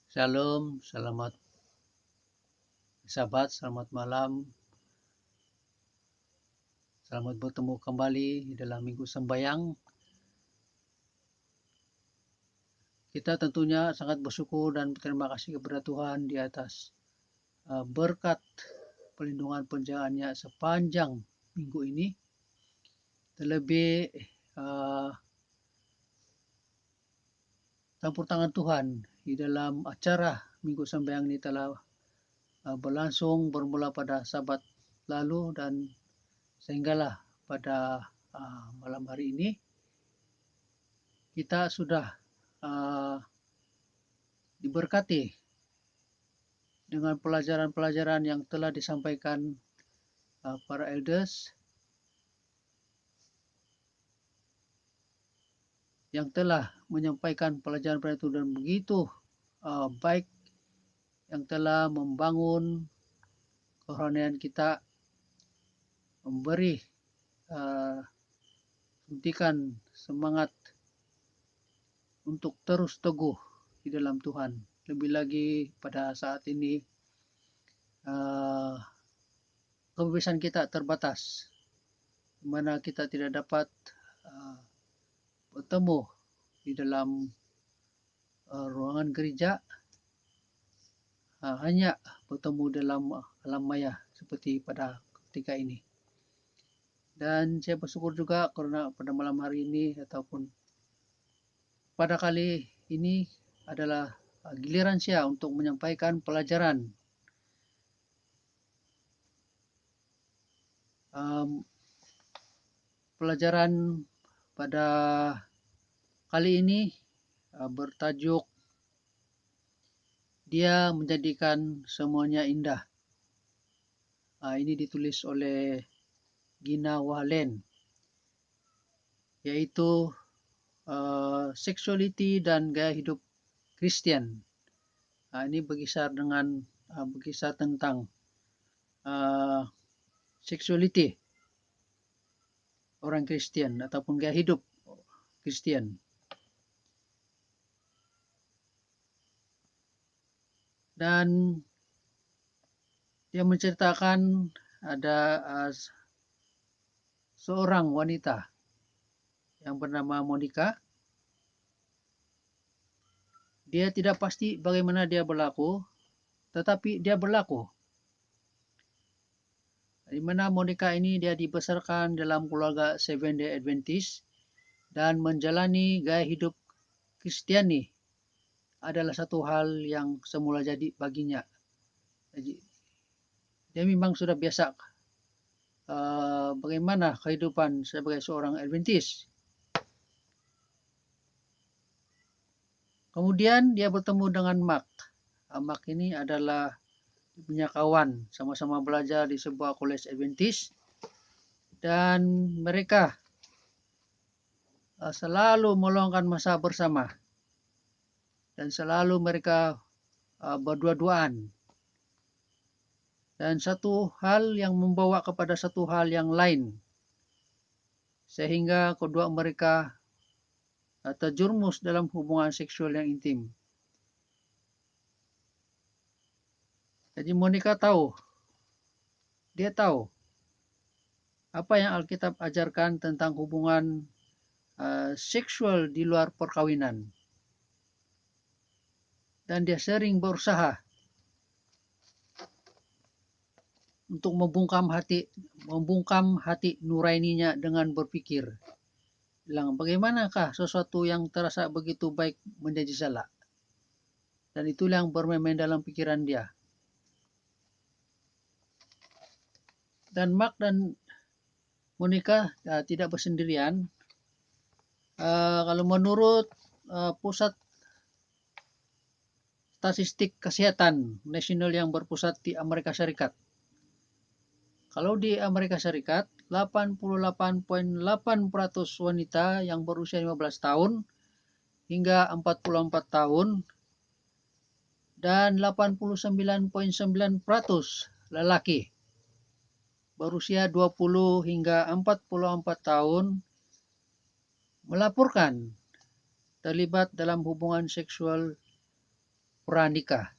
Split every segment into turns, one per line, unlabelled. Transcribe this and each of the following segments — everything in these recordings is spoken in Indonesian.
Shalom, selamat sahabat, selamat malam. Selamat bertemu kembali dalam Minggu Sembayang. Kita tentunya sangat bersyukur dan berterima kasih kepada Tuhan di atas berkat perlindungan penjagaannya sepanjang minggu ini. Terlebih campur tangan Tuhan di dalam acara Minggu Sembayang ini telah berlangsung bermula pada Sabat lalu dan sehinggalah pada malam hari ini kita sudah diberkati dengan pelajaran-pelajaran yang telah disampaikan para elders yang telah menyampaikan pelajaran-pelajaran itu dan begitu baik, yang telah membangun kerohanian kita, memberi suntikan semangat untuk terus teguh di dalam Tuhan. Lebih lagi pada saat ini kebebasan kita terbatas, di mana kita tidak dapat bertemu di dalam ruangan gereja, hanya bertemu dalam alam maya seperti pada ketika ini. Dan saya bersyukur juga karena pada malam hari ini ataupun pada kali ini adalah giliran saya untuk menyampaikan pelajaran pada kali ini bertajuk Dia Menjadikan Semuanya Indah. Ini ditulis oleh Gina Wahlen, yaitu sexuality dan gaya hidup Kristen. Ini berkisar tentang sexuality orang Kristen ataupun gaya hidup Kristen. Dan dia menceritakan ada seorang wanita yang bernama Monica. Dia tidak pasti bagaimana dia berlaku, tetapi dia berlaku. Di mana Monica ini dia dibesarkan dalam keluarga Seventh-day Adventist dan menjalani gaya hidup Kristiani adalah satu hal yang semula jadi baginya. Jadi, dia memang sudah biasa bagaimana kehidupan sebagai seorang Adventist. Kemudian dia bertemu dengan Mark. Mark ini adalah punya kawan, sama-sama belajar di sebuah college Adventist, dan mereka selalu meluangkan masa bersama dan selalu mereka berdua-duaan. Dan satu hal yang membawa kepada satu hal yang lain, sehingga kedua mereka terjerumus dalam hubungan seksual yang intim. Jadi Monica dia tahu apa yang Alkitab ajarkan tentang hubungan seksual di luar perkawinan. Dan dia sering berusaha untuk membungkam hati nuraininya dengan berpikir, bilang bagaimanakah sesuatu yang terasa begitu baik menjadi salah. Dan itulah yang bermain dalam pikiran dia. Dan Mark dan Monica tidak bersendirian. Kalau menurut pusat statistik kesehatan nasional yang berpusat di Amerika Serikat, kalau di Amerika Serikat 88.8% wanita yang berusia 15 tahun hingga 44 tahun dan 89.9% lelaki berusia 20 hingga 44 tahun melaporkan terlibat dalam hubungan seksual pranikah.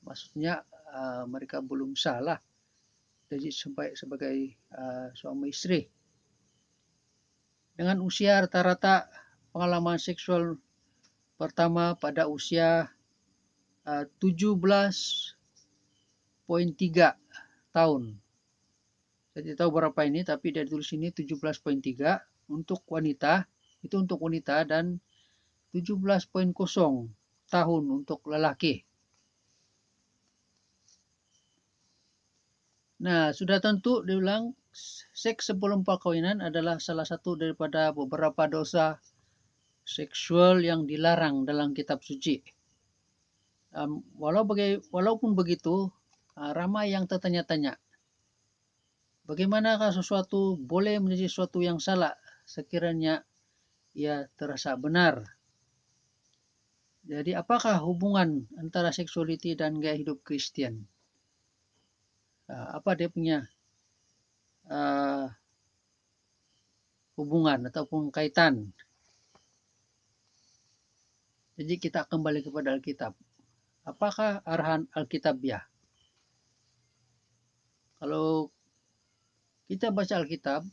Maksudnya mereka belum salah jadi sebagai suami istri. Dengan usia rata-rata pengalaman seksual pertama pada usia 17,3 tahun. Saya tidak tahu berapa ini, tapi dari tulis ini 17,3 untuk wanita, itu untuk wanita, dan 17,0 tahun untuk lelaki. Nah, sudah tentu diulang, seks sebelum perkawinan adalah salah satu daripada beberapa dosa seksual yang dilarang dalam kitab suci. Walaupun begitu, ramai yang tertanya-tanya, bagaimanakah sesuatu boleh menjadi sesuatu yang salah sekiranya ia terasa benar? Jadi apakah hubungan antara seksualiti dan gaya hidup Kristen? Apa dia punya hubungan ataupun kaitan? Jadi kita kembali kepada Alkitab. Apakah arahan Alkitabiah? Kalau kita baca Alkitab,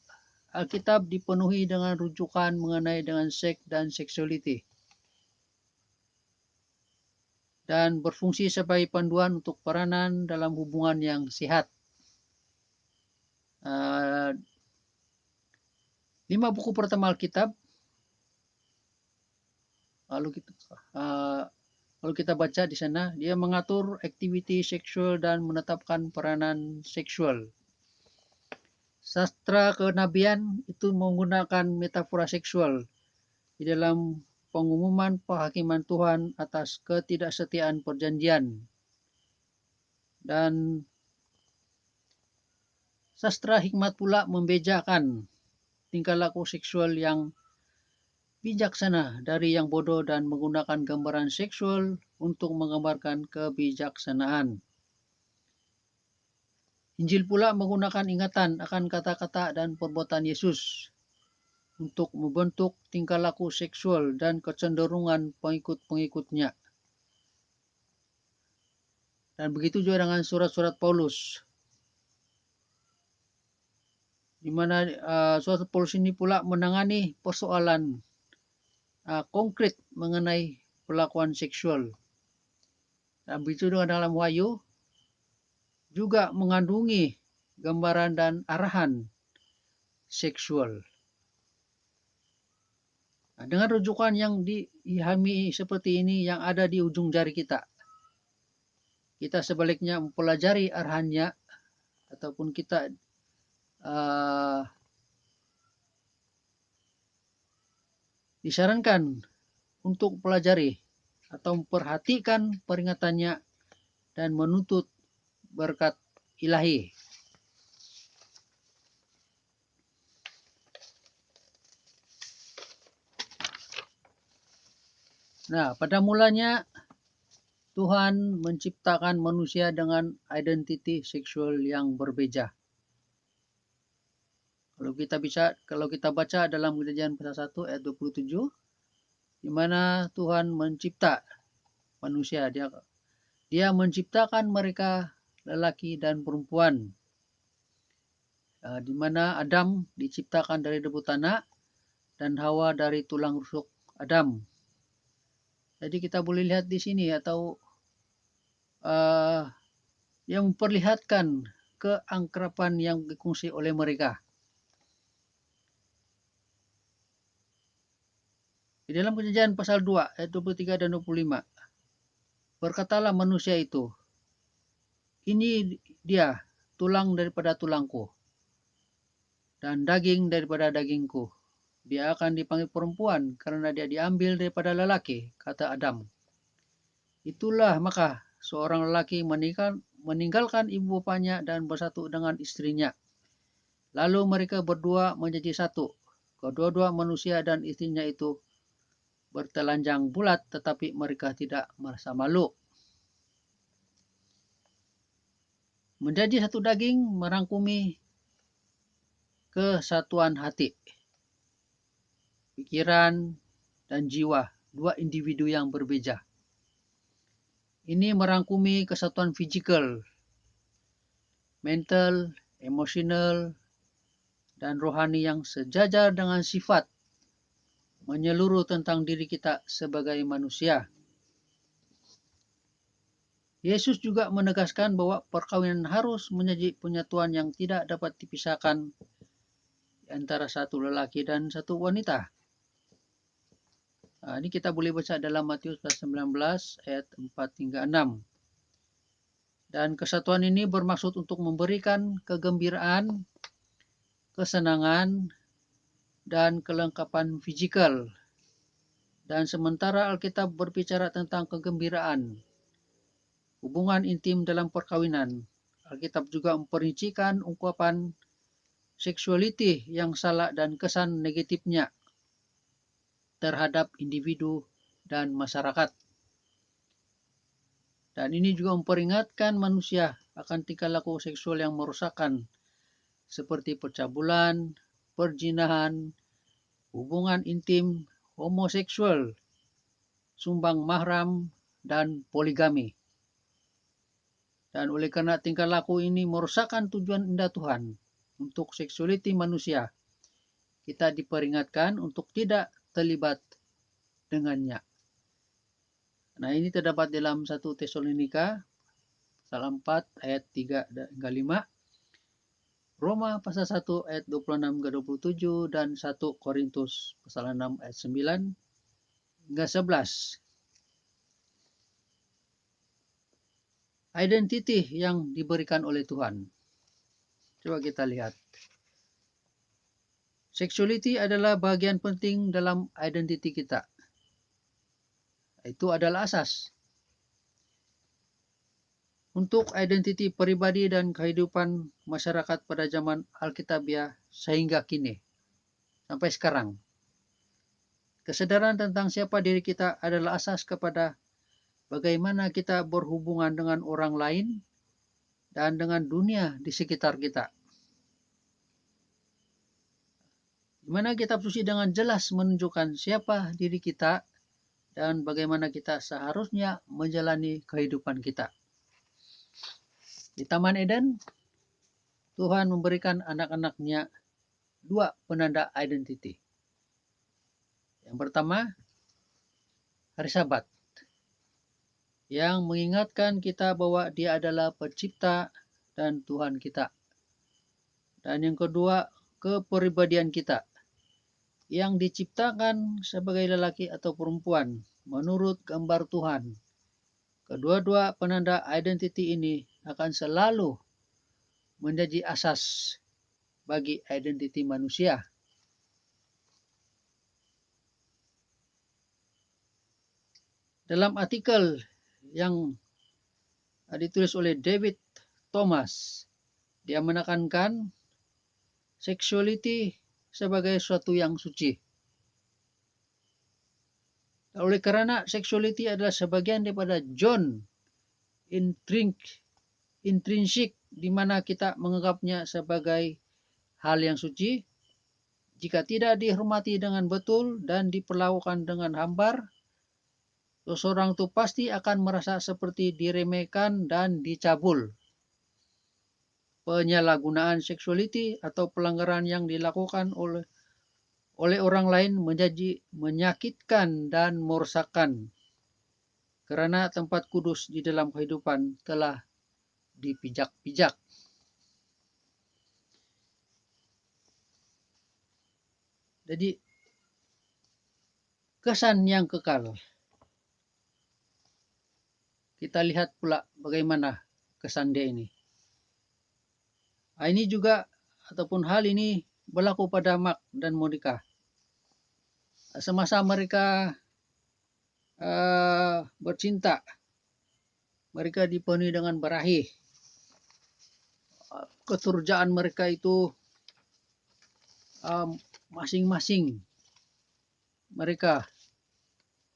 Alkitab dipenuhi dengan rujukan mengenai dengan seks dan seksualiti, dan berfungsi sebagai panduan untuk peranan dalam hubungan yang sehat. 5 buku pertama Alkitab, kalau kita baca di sana, dia mengatur aktiviti seksual dan menetapkan peranan seksual. Sastra kenabian itu menggunakan metafora seksual di dalam pengumuman penghakiman Tuhan atas ketidaksetiaan perjanjian. Dan sastra hikmat pula membedakan tingkah laku seksual yang bijaksana dari yang bodoh dan menggunakan gambaran seksual untuk menggambarkan kebijaksanaan. Injil pula menggunakan ingatan akan kata-kata dan perbuatan Yesus untuk membentuk tingkah laku seksual dan kecenderungan pengikut-pengikutnya. Dan begitu juga dengan surat-surat Paulus, di mana surat Paulus ini pula menangani persoalan konkret mengenai perlakuan seksual. Dan begitu dengan dalam Wahyu juga mengandungi gambaran dan arahan seksual. Dengan rujukan yang dipahami seperti ini yang ada di ujung jari kita, kita sebaliknya mempelajari arahannya, ataupun kita disarankan untuk pelajari atau memperhatikan peringatannya dan menuntut berkat ilahi. Nah, pada mulanya Tuhan menciptakan manusia dengan identiti seksual yang berbeda. Kalau kita baca dalam Kejadian pasal 1 ayat 27, di mana Tuhan mencipta manusia, dia menciptakan mereka lelaki dan perempuan, di mana Adam diciptakan dari debu tanah dan Hawa dari tulang rusuk Adam. Jadi kita boleh lihat di sini atau yang memperlihatkan keangkrapan yang dikongsi oleh mereka. Di dalam Kejadian pasal 2 ayat 23 dan 25, berkatalah manusia itu, ini dia tulang daripada tulangku dan daging daripada dagingku. Dia akan dipanggil perempuan karena dia diambil daripada lelaki, kata Adam. Itulah maka seorang lelaki meninggalkan ibu bapanya dan bersatu dengan istrinya. Lalu mereka berdua menjadi satu. Kedua-dua manusia dan istrinya itu bertelanjang bulat, tetapi mereka tidak merasa malu. Menjadi satu daging merangkumi kesatuan hati, pikiran, dan jiwa, dua individu yang berbeda. Ini merangkumi kesatuan fisikal, mental, emosional, dan rohani yang sejajar dengan sifat menyeluruh tentang diri kita sebagai manusia. Yesus juga menegaskan bahwa perkawinan harus menjadi penyatuan yang tidak dapat dipisahkan antara satu lelaki dan satu wanita. Nah, ini kita boleh baca dalam Matius pasal 19 ayat 4 hingga 6. Dan kesatuan ini bermaksud untuk memberikan kegembiraan, kesenangan, dan kelengkapan fisikal. Dan sementara Alkitab berbicara tentang kegembiraan, hubungan intim dalam perkawinan, Alkitab juga memperincikan ungkapan seksualiti yang salah dan kesan negatifnya terhadap individu dan masyarakat. Dan ini juga memperingatkan manusia akan tingkah laku seksual yang merusakkan, seperti percabulan, perzinahan, hubungan intim, homoseksual, sumbang mahram, dan poligami. Dan oleh karena tingkah laku ini merusakkan tujuan indah Tuhan untuk seksualiti manusia, kita diperingatkan untuk tidak terlibat dengannya. Nah, ini terdapat dalam 1 Tesalonika pasal 4 ayat 3 hingga 5, Roma pasal 1 ayat 26 hingga 27, dan 1 Korintus pasal 6 ayat 9 hingga 11. Identiti yang diberikan oleh Tuhan. Coba kita lihat. Sexuality adalah bagian penting dalam identiti kita. Itu adalah asas untuk identiti pribadi dan kehidupan masyarakat pada zaman Alkitabiah sehingga kini, sampai sekarang. Kesadaran tentang siapa diri kita adalah asas kepada bagaimana kita berhubungan dengan orang lain dan dengan dunia di sekitar kita. Di mana kitab suci dengan jelas menunjukkan siapa diri kita dan bagaimana kita seharusnya menjalani kehidupan kita. Di Taman Eden, Tuhan memberikan anak-anaknya 2 penanda identiti. Yang pertama, hari Sabat, yang mengingatkan kita bahwa Dia adalah pencipta dan Tuhan kita. Dan yang kedua, kepribadian kita, yang diciptakan sebagai lelaki atau perempuan menurut gambar Tuhan. Kedua-dua penanda identiti ini akan selalu menjadi asas bagi identiti manusia. Dalam artikel yang ditulis oleh David Thomas, dia menekankan sexuality sebagai suatu yang suci. Oleh karena sexuality adalah sebagian daripada John intrinsik, di mana kita menganggapnya sebagai hal yang suci. Jika tidak dihormati dengan betul dan diperlakukan dengan hambar, seseorang itu pasti akan merasa seperti diremehkan dan dicabul. Penyalahgunaan seksualiti atau pelanggaran yang dilakukan oleh orang lain menjadi menyakitkan dan merusakkan, karena tempat kudus di dalam kehidupan telah dipijak-pijak. Jadi, kesan yang kekal. Kita lihat pula bagaimana kesan dia ini. Ini juga ataupun hal ini berlaku pada Mark dan Monica. Semasa mereka bercinta, mereka dipenuhi dengan berahi. Keturjaan mereka itu masing-masing mereka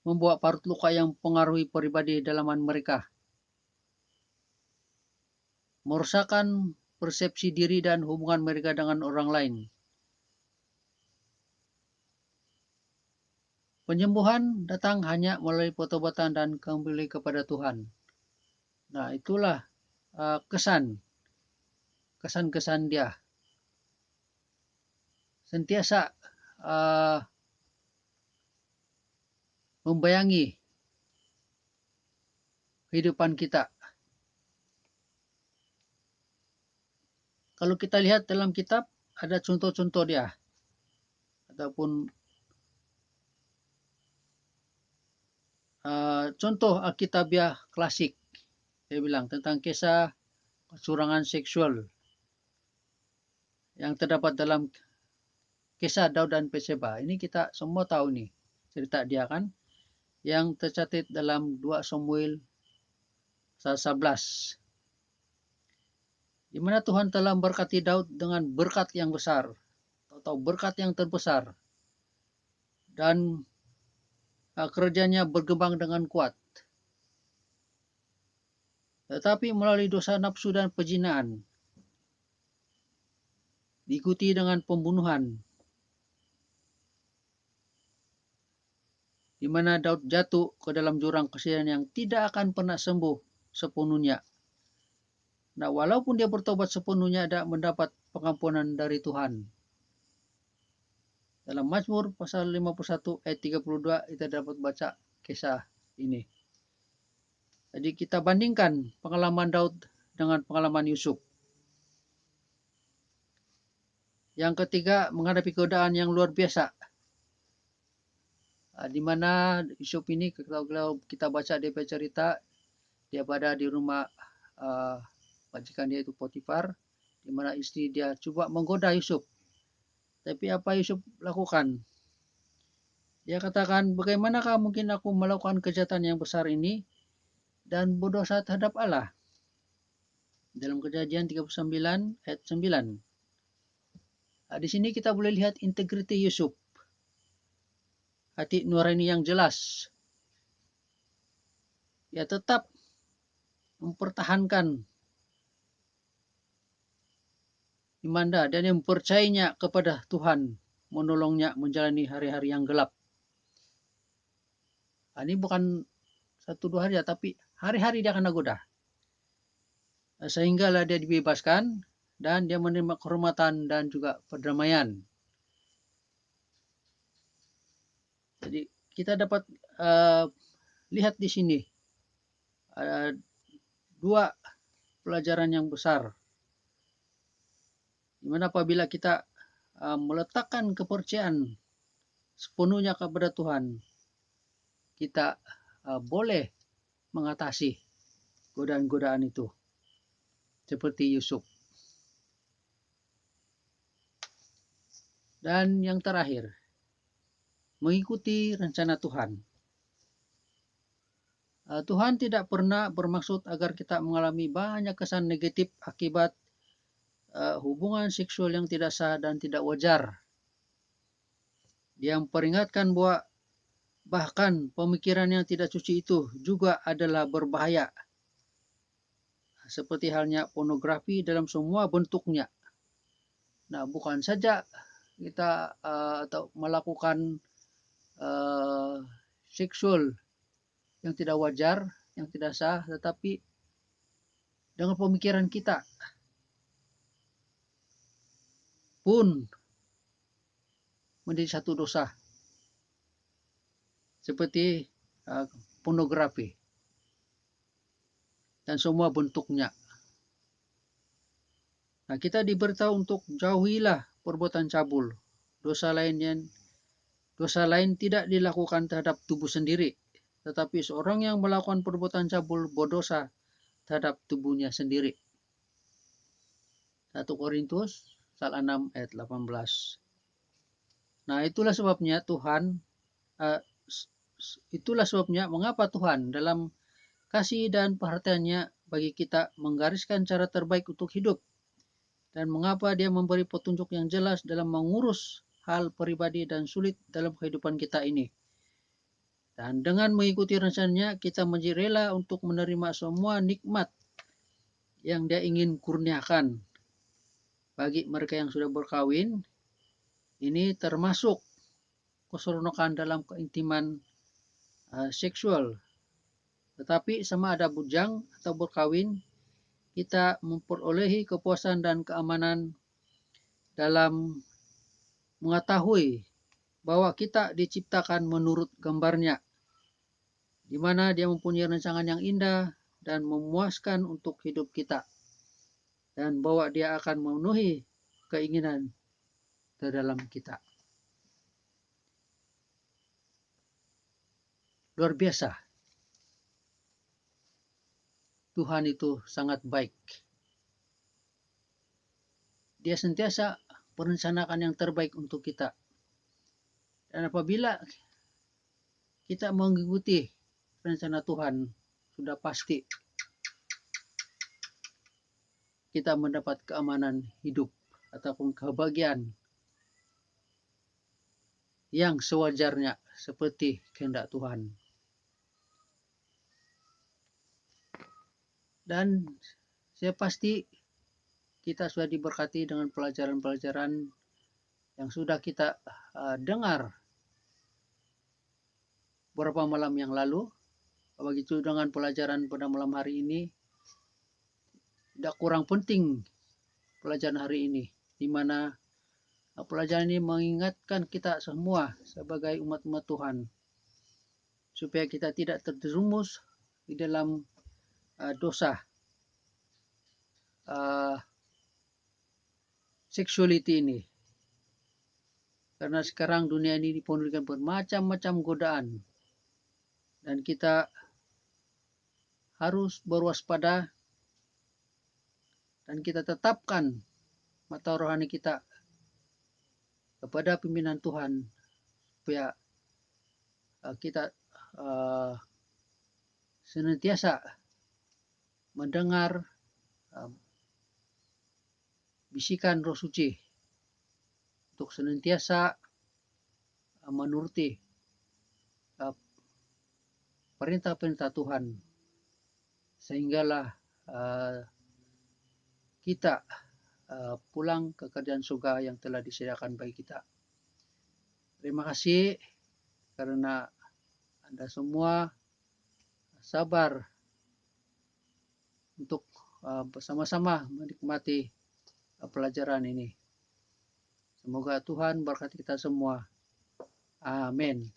membawa parut luka yang mempengaruhi pribadi dalaman mereka, merusakkan persepsi diri dan hubungan mereka dengan orang lain. Penyembuhan datang hanya melalui pertobatan dan kembali kepada Tuhan. Nah, itulah kesan-kesan dia. Sentiasa membayangi kehidupan kita. Kalau kita lihat dalam kitab, ada contoh-contoh dia. Ataupun contoh Alkitabiah klasik. Saya bilang tentang kisah kecurangan seksual yang terdapat dalam kisah Daud dan Batseba. Ini kita semua tahu nih cerita dia kan, yang tercatat dalam 2 Samuel 11. Di mana Tuhan telah memberkati Daud dengan berkat yang besar atau berkat yang terbesar, dan kerajaannya berkembang dengan kuat. Tetapi melalui dosa nafsu dan pejinaan, diikuti dengan pembunuhan, di mana Daud jatuh ke dalam jurang kesedihan yang tidak akan pernah sembuh sepenuhnya. Nah, walaupun dia bertobat sepenuhnya, tidak mendapat pengampunan dari Tuhan. Dalam Mazmur pasal 51 ayat 32 kita dapat baca kisah ini. Jadi kita bandingkan pengalaman Daud dengan pengalaman Yusuf. Yang ketiga, menghadapi godaan yang luar biasa. Di mana Yusuf ini, kalau kita baca dia cerita, dia berada di rumah majikan dia itu Potifar, di mana istri dia coba menggoda Yusuf. Tapi apa Yusuf lakukan? Dia katakan, bagaimanakah mungkin aku melakukan kejahatan yang besar ini dan berdosa terhadap Allah? Dalam Kejadian 39 ayat 9. Di sini kita boleh lihat integriti Yusuf. Hati nurani yang jelas. Dia tetap mempertahankan iman dan yang mempercayainya kepada Tuhan, menolongnya menjalani hari-hari yang gelap. Ini bukan 1-2 hari, tapi hari-hari dia akan goda. Sehinggalah dia dibebaskan dan dia menerima kehormatan dan juga perdamaian. Jadi kita dapat lihat di sini ada 2 pelajaran yang besar. Dimana apabila kita meletakkan kepercayaan sepenuhnya kepada Tuhan, kita boleh mengatasi godaan-godaan itu seperti Yusuf. Dan yang terakhir, mengikuti rencana Tuhan. Tuhan tidak pernah bermaksud agar kita mengalami banyak kesan negatif akibat hubungan seksual yang tidak sah dan tidak wajar. Dia memperingatkan bahwa bahkan pemikiran yang tidak suci itu juga adalah berbahaya. Seperti halnya pornografi dalam semua bentuknya. Nah, bukan saja kita atau melakukan seksual yang tidak wajar, yang tidak sah, tetapi dengan pemikiran kita pun menjadi satu dosa. Seperti pornografi dan semua bentuknya. Nah, kita diberitahu untuk jauhilah perbuatan cabul. Dosa lain tidak dilakukan terhadap tubuh sendiri, tetapi seorang yang melakukan perbuatan cabul berdosa terhadap tubuhnya sendiri. 1 Korintus pasal 6 ayat 18. Nah, itulah sebabnya mengapa Tuhan dalam kasih dan perhatiannya bagi kita menggariskan cara terbaik untuk hidup, dan mengapa dia memberi petunjuk yang jelas dalam mengurus hal pribadi dan sulit dalam kehidupan kita ini. Dan dengan mengikuti rencananya, kita menjadi rela untuk menerima semua nikmat yang dia ingin kurniakan bagi mereka yang sudah berkawin. Ini termasuk keseronokan dalam keintiman seksual, Tetapi sama ada bujang atau berkawin, kita memperolehi kepuasan dan keamanan dalam mengetahui bahwa kita diciptakan menurut gambarnya, di mana dia mempunyai rancangan yang indah dan memuaskan untuk hidup kita, dan bahwa dia akan memenuhi keinginan di dalam kita. Luar biasa. Tuhan itu sangat baik. Dia sentiasa merencanakan yang terbaik untuk kita. Dan apabila kita mengikuti rencana Tuhan, sudah pasti kita mendapat keamanan hidup ataupun kebahagiaan yang sewajarnya seperti kehendak Tuhan. Dan saya pasti kita sudah diberkati dengan pelajaran-pelajaran yang sudah kita dengar beberapa malam yang lalu. Begitu dengan pelajaran pada malam hari ini, tidak kurang penting pelajaran hari ini, di mana pelajaran ini mengingatkan kita semua sebagai umat-umat Tuhan, supaya kita tidak terjerumus di dalam dosa sexuality ini. Karena sekarang dunia ini dipenuhi dengan bermacam-macam godaan, dan kita harus berwaspada dan kita tetapkan mata rohani kita kepada pimpinan Tuhan, supaya kita senantiasa mendengar bisikan Roh Suci untuk senantiasa menuruti perintah-perintah Tuhan, sehinggalah kita pulang ke kerajaan surga yang telah disediakan bagi kita. Terima kasih karena Anda semua sabar untuk bersama-sama menikmati pelajaran ini. Semoga Tuhan berkati kita semua. Amin.